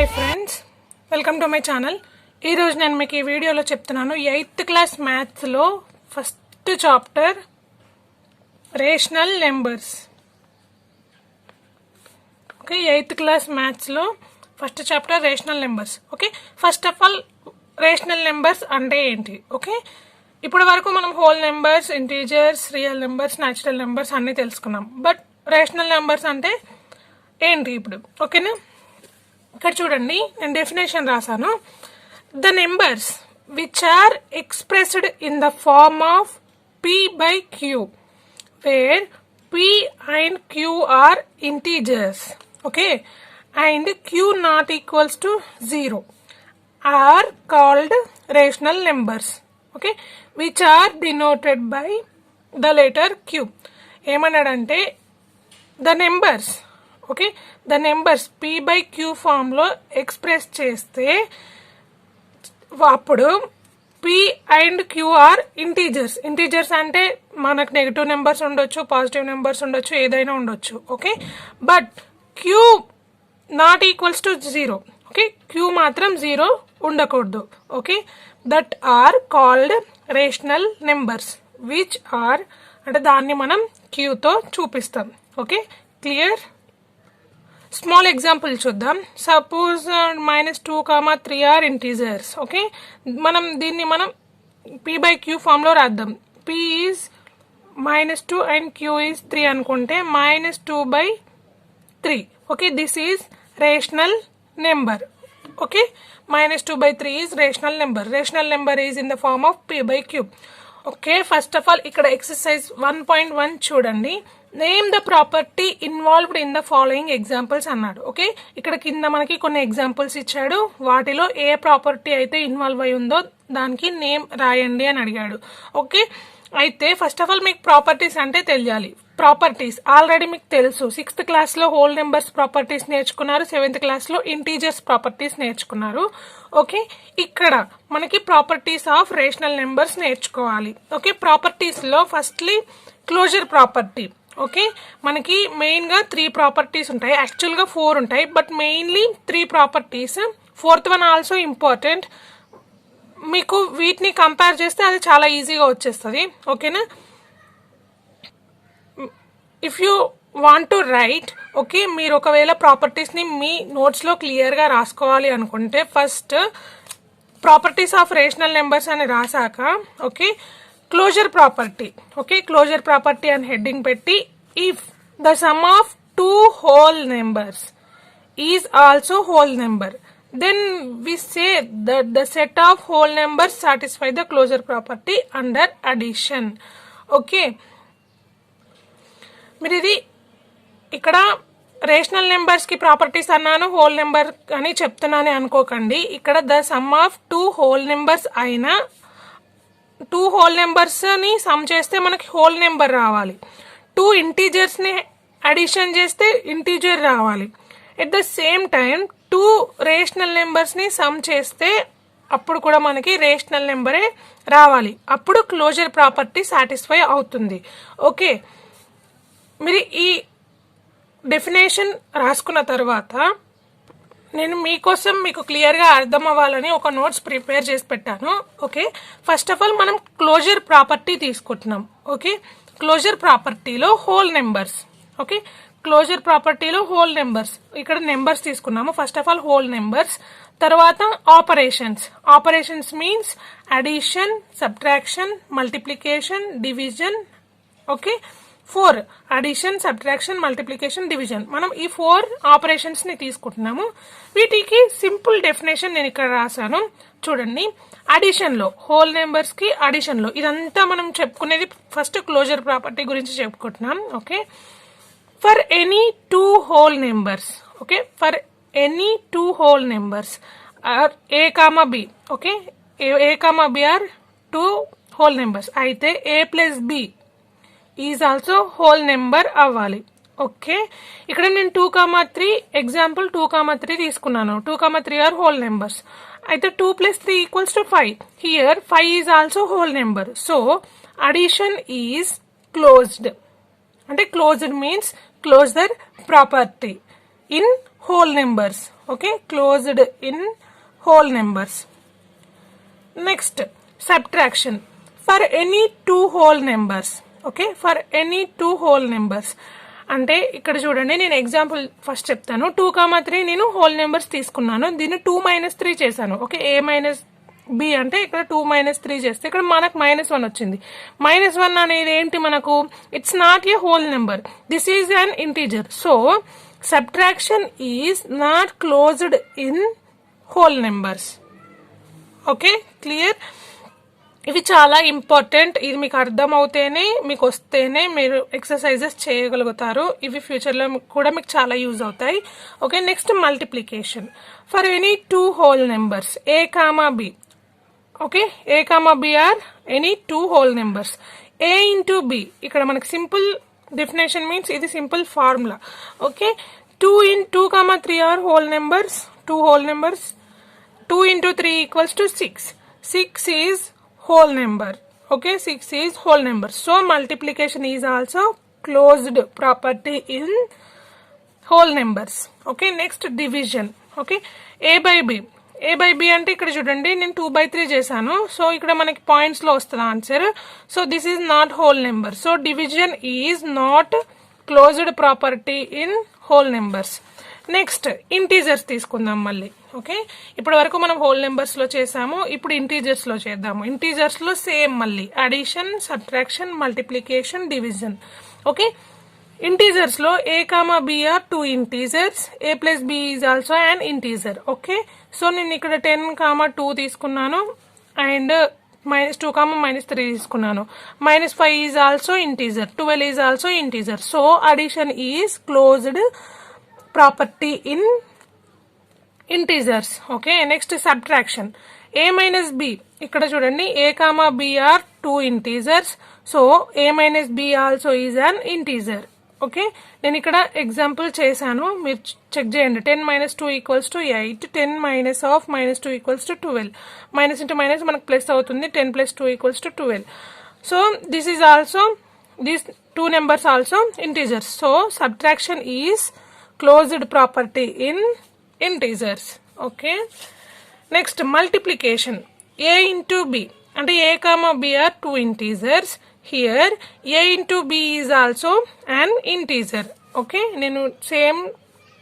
Hi friends, welcome to my channel. ఈరోజు నేను మీకు ఈ వీడియోలో చెప్తున్నాను 8th క్లాస్ మ్యాథ్స్లో first chapter rational numbers. Okay, 8th class మ్యాథ్స్లో first chapter rational numbers. Okay, first of all rational numbers అంటే ఏంటి? ఓకే, ఇప్పటి వరకు మనం whole numbers, integers, real numbers, natural numbers అన్నీ తెలుసుకున్నాం. బట్ రేషనల్ నెంబర్స్ అంటే ఏంటి ఇప్పుడు? ఓకేనా, ఇక్కడ చూడండి, నేను డెఫినేషన్ రాశాను. The numbers which are expressed in the form of p by q where p and q are integers, okay, and q not equals to 0 are called rational numbers, okay, which are denoted by the letter q. ఏమన్నాడంటే the numbers, okay, the numbers p by q ఫామ్లో express చేస్తే అప్పుడు p and q are integers. Integers అంటే మనకు negative numbers ఉండొచ్చు, positive numbers ఉండొచ్చు, ఏదైనా ఉండొచ్చు. Okay, but q not equals to 0. Okay, q మాత్రం 0 ఉండకూడదు. Okay, that are called rational numbers which are అంటే దాన్ని మనం qతో చూపిస్తాం. Okay, clear? స్మాల్ ఎగ్జాంపుల్ చూద్దాం. Suppose -2, 3 are integers. ఓకే, దీన్ని మనం p by q ఫామ్లో రాద్దాం. p is -2 and q is 3 అనుకుంటే -2/3. Okay, this is rational number. Okay, -2/3 is rational number. Rational number is in the form of p by q. Okay, first of all ఇక్కడ exercise 1.1 చూడండి. Name the property involved in the following examples అన్నాడు. Okay, ఇక్కడ కింద మనకి కొన్ని examples ఇచ్చాడు. వాటిలో ఏ property అయితే ఇన్వాల్వ్ అయి ఉందో దానికి నేమ్ రాయండి అని అడిగాడు. ఓకే, అయితే ఫస్ట్ ఆఫ్ ఆల్ మీకు ప్రాపర్టీస్ అంటే తెలియాలి. ప్రాపర్టీస్ ఆల్రెడీ మీకు తెలుసు. 6th క్లాస్లో హోల్ నెంబర్స్ ప్రాపర్టీస్ నేర్చుకున్నారు, 7th క్లాస్లో ఇంటీజర్స్ ప్రాపర్టీస్ నేర్చుకున్నారు. ఓకే, ఇక్కడ మనకి ప్రాపర్టీస్ ఆఫ్ రేషనల్ నెంబర్స్ నేర్చుకోవాలి. ఓకే, ప్రాపర్టీస్లో ఫస్ట్లీ క్లోజర్ ప్రాపర్టీ. ఓకే, మనకి మెయిన్గా 3 ప్రాపర్టీస్ ఉంటాయి. యాక్చువల్గా 4 ఉంటాయి, but mainly 3 properties. 4th one also important. మీకు వీటిని కంపేర్ చేస్తే అది చాలా ఈజీగా వచ్చేస్తుంది. ఓకేనా, if you want to write, okay, మీరు ఒకవేళ ప్రాపర్టీస్ని మీ నోట్స్లో క్లియర్గా రాసుకోవాలి అనుకుంటే first properties of rational numbers అని రాసాక, okay, closure property. Okay, closure property అని హెడ్డింగ్ పెట్టి if the sum of 2 whole numbers is also whole number, then we say that the set of whole numbers satisfy the closure property under addition. Okay, మీరు ఇది ఇక్కడ rational numbers కి properties అన్నాను, whole number అని చెప్తున్నాను అనుకోకండి. ఇక్కడ the sum of 2 whole numbers అయినా 2 whole నెంబర్స్ ని సమ్ చేస్తే మనకి హోల్ నెంబర్ రావాలి. 2 ఇంటీజర్స్ ని అడిషన్ చేస్తే ఇంటీజర్ రావాలి. At the same time 2 rational numbers ని సమ్ చేస్తే అప్పుడు కూడా మనకి రేషనల్ నెంబరే రావాలి. అప్పుడు క్లోజర్ ప్రాపర్టీ సాటిస్ఫై అవుతుంది. ఓకే, మీరు ఈ డెఫినేషన్ రాసుకున్న తర్వాత నేను మీకోసం మీకు క్లియర్గా అర్థం అవ్వాలని ఒక నోట్స్ ప్రిపేర్ చేసి పెట్టాను. ఓకే, ఫస్ట్ ఆఫ్ ఆల్ మనం క్లోజర్ ప్రాపర్టీ తీసుకుంటున్నాం. ఓకే, క్లోజర్ ప్రాపర్టీలో హోల్ నెంబర్స్. ఓకే, క్లోజర్ ప్రాపర్టీలో హోల్ నెంబర్స్, ఇక్కడ నెంబర్స్ తీసుకున్నాము. First of all whole numbers, తర్వాత operations. Operations means addition, subtraction, multiplication, division. Okay, 4 addition, subtraction, multiplication, division. మనం ఈ 4 operations ని తీసుకుంటున్నాము. వీటికి సింపుల్ డెఫినేషన్ నేను ఇక్కడ రాశాను చూడండి. అడిషన్ లో, హోల్ నెంబర్స్ కి అడిషన్ లో, ఇదంతా మనం చెప్పుకునేది ఫస్ట్ క్లోజర్ ప్రాపర్టీ గురించి చెప్పుకుంటున్నాం. Okay, for any 2 whole numbers, okay, for any 2 whole numbers are A comma B. Okay, A comma B are 2 whole numbers అయితే a plus B is also whole number అవ్వాలి. Okay, ఇక్కడ నేను 2, 3 example 2, 3 తీసుకున్నాను. 2, 3 are whole numbers. అయితే 2 + 3 = 5. Here 5 is also whole number. So addition is closed. అంటే closed means closure property in whole numbers. Okay, closed in whole numbers. Next subtraction for any two whole numbers. Okay, for any two whole numbers అంటే ఇక్కడ చూడండి, నేను example first చెప్తాను. 2,3 నేను whole numbers తీసుకున్నాను, దీన్ని 2-3 చేశాను. ఓకే, a మైనస్ బి అంటే ఇక్కడ 2-3 చేస్తే ఇక్కడ మనకు -1 వచ్చింది. -1 అనేది ఏంటి మనకు? It's not A whole number, this is an integer. So subtraction is not closed in whole numbers. Okay, clear? ఇవి చాలా ఇంపార్టెంట్. ఇది మీకు అర్థం అవుతేనే, మీకు వస్తేనే మీరు ఎక్సర్సైజెస్ చేయగలుగుతారు. ఇవి ఫ్యూచర్లో కూడా మీకు చాలా యూజ్ అవుతాయి. Okay, next multiplication for any two whole numbers a, b. Okay, a, b are any two whole numbers. a into b ఇక్కడ మనకి సింపుల్ డెఫినేషన్ మీన్స్ ఇది simple formula. Okay, 2 3 are whole numbers, two whole numbers. 2 into 3 equals to 6. 6 is whole number. Okay, 6 is whole number. So multiplication is also closed property in whole numbers. Okay, next division. Okay, a by b. a by b అంటే ఇక్కడ చూడండి, నేను 2/3 చేశాను. So ఇక్కడ మనకి points లో వస్తుంది answer. So this is not whole number. So division is not closed property in whole numbers. Next integers తీసుకుందాం మళ్ళీ. ఓకే, ఇప్పటి వరకు మనం హోల్ నెంబర్స్ లో చేసాము, ఇప్పుడు ఇంటీజర్స్ లో చేద్దాము. ఇంటీజర్స్ లో సేమ్ మళ్ళీ addition, subtraction, multiplication, division. Okay, integers లో a, b are two integers, a plus b is also an integer. Okay, so నేను ఇక్కడ 10, 2 తీసుకున్నాను అండ్ -2, -3 తీసుకున్నాను. -5 is also integer, 12 is also integer. So addition is closed property in integers. Okay, next subtraction a minus b. ఇక్కడ చూడండి, a, b are two integers. So a minus b also is an integer. Okay, నేను ఇక్కడ example చేశాను, మీరు check చేయండి. 10 - 2 = 8. 10 - of -2 = 12. Minus into minus మనకు plus అవుతుంది. 10 + 2 = 12. So this is also, these two numbers also integers. So subtraction is closed property in integers. Okay, next multiplication a into b అంటే a, b are two integers. Here a into b is also an integer. Okay, నేను same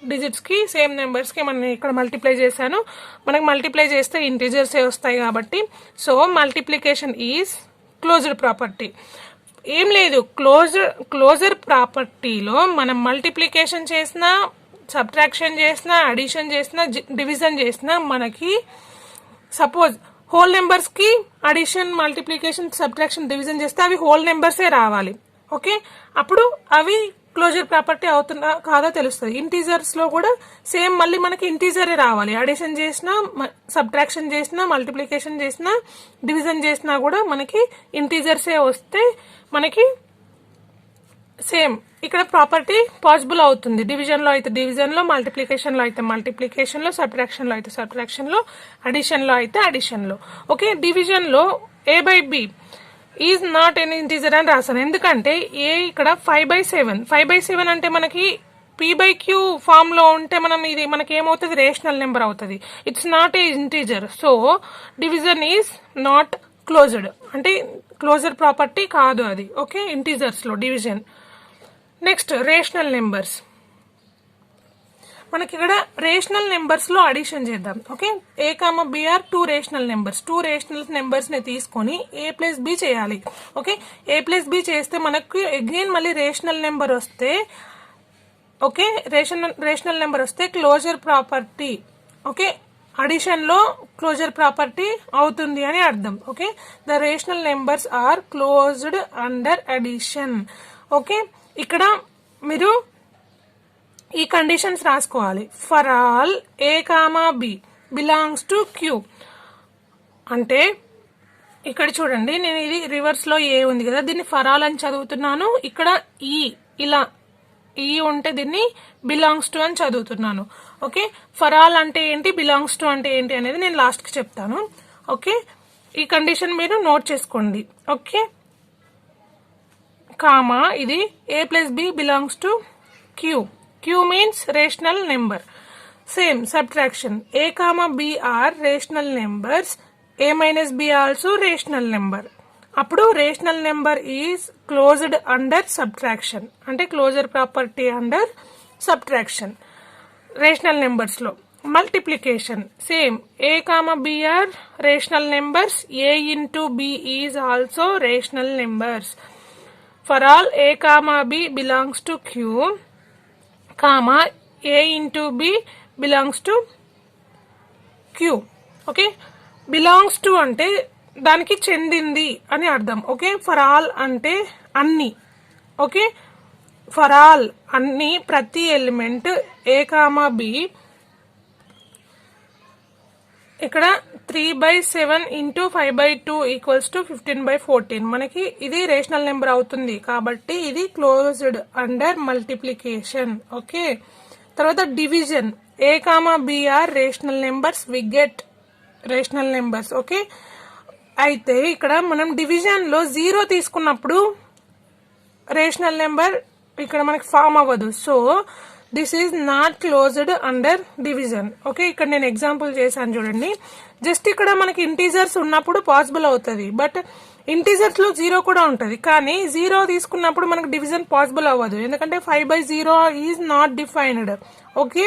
digits కి same numbers కి మనం ఇక్కడ multiply చేశాను. మనకి multiply చేస్తే integers ఏ వస్తాయి కాబట్టి so multiplication is closed property. ఏం లేదు, క్లోజర్ ప్రాపర్టీలో మనం మల్టిప్లికేషన్ చేసినా, సబ్ట్రాక్షన్ చేసినా, అడిషన్ చేసినా, డివిజన్ చేసినా మనకి సపోజ్ హోల్ నెంబర్స్ కి అడిషన్, మల్టిప్లికేషన్, సబ్ట్రాక్షన్, డివిజన్ చేస్తే అవి హోల్ నెంబర్సే రావాలి. ఓకే, అప్పుడు అవి క్లోజర్ ప్రాపర్టీ అవుతున్నా కాదో తెలుస్తుంది. ఇంటీజర్స్ లో కూడా సేమ్ మళ్ళీ మనకి ఇంటీజరే రావాలి. అడిషన్ చేసినా, సబ్ట్రాక్షన్ చేసినా, మల్టిప్లికేషన్ చేసినా, డివిజన్ చేసినా కూడా మనకి ఇంటీజర్సే వస్తే మనకి సేమ్ ఇక్కడ ప్రాపర్టీ పాసిబుల్ అవుతుంది. డివిజన్ లో అయితే డివిజన్ లో, మల్టిప్లికేషన్ లో అయితే మల్టిప్లికేషన్ లో, సబ్ట్రాక్షన్ లో అయితే సబ్ట్రాక్షన్ లో, అడిషన్ లో అయితే అడిషన్ లో. ఓకే, డివిజన్ లో a by b is not an integer అని రాశాను. ఎందుకంటే ఏ ఇక్కడ 5/7. 5/7 అంటే మనకి p/q ఫామ్ లో ఉంటే మనం ఇది మనకి ఏమవుతుంది, రేషనల్ నెంబర్ అవుతుంది. It's not a integer. So division is not closed, అంటే క్లోజర్ ప్రాపర్టీ కాదు అది. ఓకే, ఇంటీజర్స్ లో డివిజన్. Next rational numbers. మనకి ఇక్కడ రేషనల్ నెంబర్స్ లో అడిషన్ చేద్దాం. Okay, a, b are two rational numbers. Two rational numbers ని తీసుకొని a ప్లస్ b చేయాలి. ఓకే, a ప్లస్ b చేస్తే మనకు అగైన్ మళ్ళీ రేషనల్ నెంబర్ వస్తే, ఓకే, రేషనల్ నెంబర్ వస్తే క్లోజర్ ప్రాపర్టీ. ఓకే, అడిషన్ లో క్లోజర్ ప్రాపర్టీ అవుతుంది అని అర్థం. Okay, the rational numbers are closed under addition. Okay, ఇక్కడ మీరు ఈ కండిషన్స్ రాసుకోవాలి. For all a, b belongs to q అంటే ఇక్కడ చూడండి, నేను ఇది రివర్స్ లో ఏ ఉంది కదా, దీన్ని ఫర్ ఆల్ అని చదువుతున్నాను. ఇక్కడ ఈ ఇలా ఈ ఉంటే దీన్ని బిలాంగ్స్ టు అని చదువుతున్నాను. ఓకే, ఫర్ ఆల్ అంటే ఏంటి, బిలాంగ్స్ టు అంటే ఏంటి అనేది నేను లాస్ట్ కి చెప్తాను. ఓకే, ఈ కండిషన్ మీరు నోట్ చేసుకోండి. ఓకే, కామా ఇది a plus b belongs to q. q means rational number. Same subtraction. A, B are rational numbers, A minus B also rational number. అప్పుడు rational number is closed under subtraction, అంటే closure property under subtraction. Rational numbers లో multiplication same. A, B are rational numbers, A into B is also rational numbers. For all A, B belongs to Q, comma A into B belongs to Q. Okay, belongs to అంటే దానికి చెందింది అని అర్థం. Okay, for all అంటే అన్ని. Okay, for all అన్ని, ప్రతి element A, B. ఇక్కడ 3/7 into 5/2 ఈక్వల్స్ టు 15/14. మనకి ఇది రేషనల్ నెంబర్ అవుతుంది కాబట్టి ఇది క్లోజ్డ్ అండర్ మల్టిప్లికేషన్. ఓకే, తర్వాత division. A, B are rational numbers, we get rational numbers. Okay, అయితే ఇక్కడ మనం డివిజన్ లో 0 తీసుకున్నప్పుడు రేషనల్ నెంబర్ ఇక్కడ మనకి ఫామ్ అవ్వదు. So this is not closed under division. Okay, ఇక్కడ నేను ఎగ్జాంపుల్ చేశాను చూడండి. జస్ట్ ఇక్కడ మనకి ఇంటీజర్స్ ఉన్నప్పుడు పాసిబుల్ అవుతుంది, బట్ ఇంటీజర్స్ లో 0 కూడా ఉంటుంది. కానీ 0 తీసుకున్నప్పుడు మనకు డివిజన్ పాసిబుల్ అవ్వదు, ఎందుకంటే 5/0 is not defined. Okay,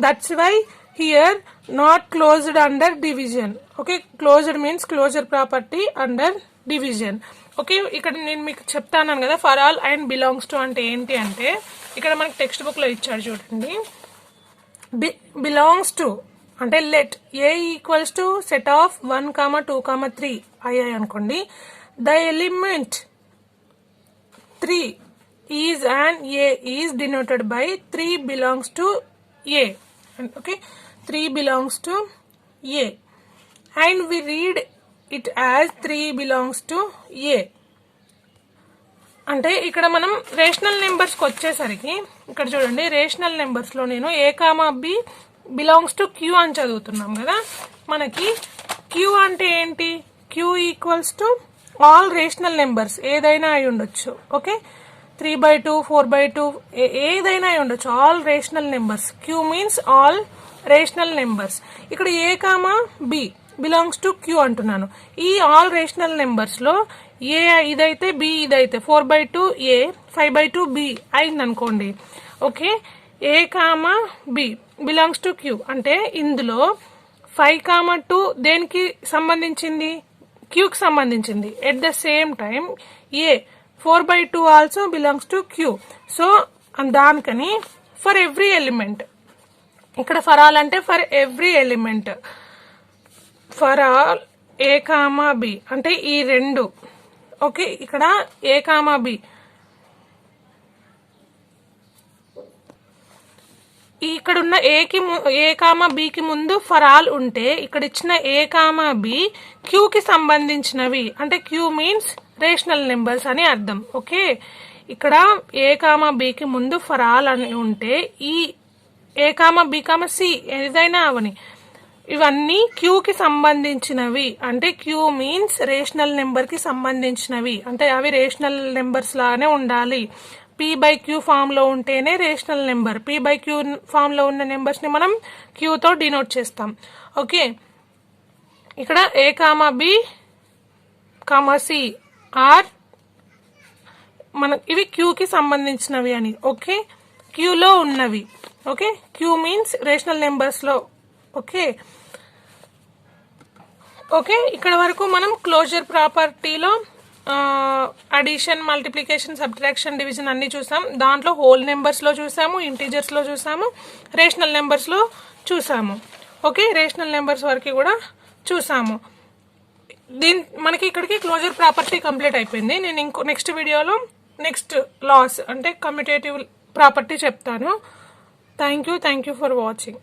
that's why here not closed under division. Okay, closed means closure property under division. Okay, ఇక్కడ నేను మీకు చెప్తాను కదా for all and belongs to అంటే ఏంటి అంటే, ఇక్కడ మనకి టెక్స్ట్ బుక్ లో ఇచ్చాడు చూడండి. బిలాంగ్స్ టు అంటే let A equals to set of 1, 2, 3 అయ్యాయి అనుకోండి. The element 3 is and A is denoted by 3 belongs to A. Okay, 3 belongs to A and we read it as 3 belongs to A. అంటే ఇక్కడ మనం rational numbers కి వచ్చేసరికి ఇక్కడ చూడండి, rational numbers లో నేను A, B belongs to Q అని చదువుతున్నాం కదా. మనకి Q అంటే ఏంటి? Q equals to all rational numbers, ఏదైనా అయి ఉండొచ్చు. ఓకే, 3/2, 4/2 ఏదైనా అయి ఉండొచ్చు, all rational numbers. Q means all rational numbers. ఇక్కడ A, B belongs to Q అంటున్నాను. ఈ ఆల్ రేషనల్ నెంబర్స్ లో A ఇదైతే B ఇదైతే 4/2 A 5/2 B అయింది అనుకోండి. Okay, A, B belongs to Q అంటే ఇందులో 5, 2 దేనికి సంబంధించింది? Q కి సంబంధించింది. At the same time A 4/2 also belongs to Q. So దానికని ఫర్ ఎవ్రీ ఎలిమెంట్, ఇక్కడ ఫర్ ఆల్ అంటే for every element, for all A, B అంటే ఈ రెండు. ఓకే, ఇక్కడ A, B ఇక్కడున్న A, B కి ముందు ఫర్ ఆల్ ఉంటే ఇక్కడ ఇచ్చిన A, B Q కి సంబంధించినవి, అంటే Q మీన్స్ రేషనల్ నెంబర్స్ అని అర్థం. ఓకే, ఇక్కడ A, B కి ముందు ఫర్ ఆల్ అని ఉంటే ఈ A, B, C ఏదైనా అవని ఇవన్నీ Q కి సంబంధించినవి, అంటే Q మీన్స్ రేషనల్ నెంబర్ కి సంబంధించినవి, అంటే అవి రేషనల్ నెంబర్స్ లానే ఉండాలి. P/Q ఫామ్ లో ఉంటేనే రేషనల్ నెంబర్. P/Q ఫామ్ లో ఉన్న నెంబర్స్ ని మనం Q తో డినోట్ చేస్తాం. ఓకే, ఇక్కడ A, B, C ఆర్ మన ఇవి Q కి సంబంధించినవి అని. ఓకే, Q లో ఉన్నవి. ఓకే, Q మీన్స్ రేషనల్ నెంబర్స్ లో. ఓకే, ఓకే, ఇక్కడ వరకు మనం క్లోజర్ ప్రాపర్టీలో అడిషన్, మల్టిప్లికేషన్, సబ్ట్రాక్షన్, డివిజన్ అన్ని చూసాం. దాంట్లో హోల్ నెంబర్స్ లో చూసాము, ఇంటీజర్స్ లో చూసాము, రేషనల్ నెంబర్స్ లో చూసాము. ఓకే, రేషనల్ నెంబర్స్ వరకు కూడా చూసాము. మనకి ఇక్కడికి క్లోజర్ ప్రాపర్టీ కంప్లీట్ అయిపోయింది. నేను నెక్స్ట్ వీడియోలో నెక్స్ట్ లాస్ అంటే కమ్యూటేటివ్ ప్రాపర్టీ చెప్తాను. Thank you for watching.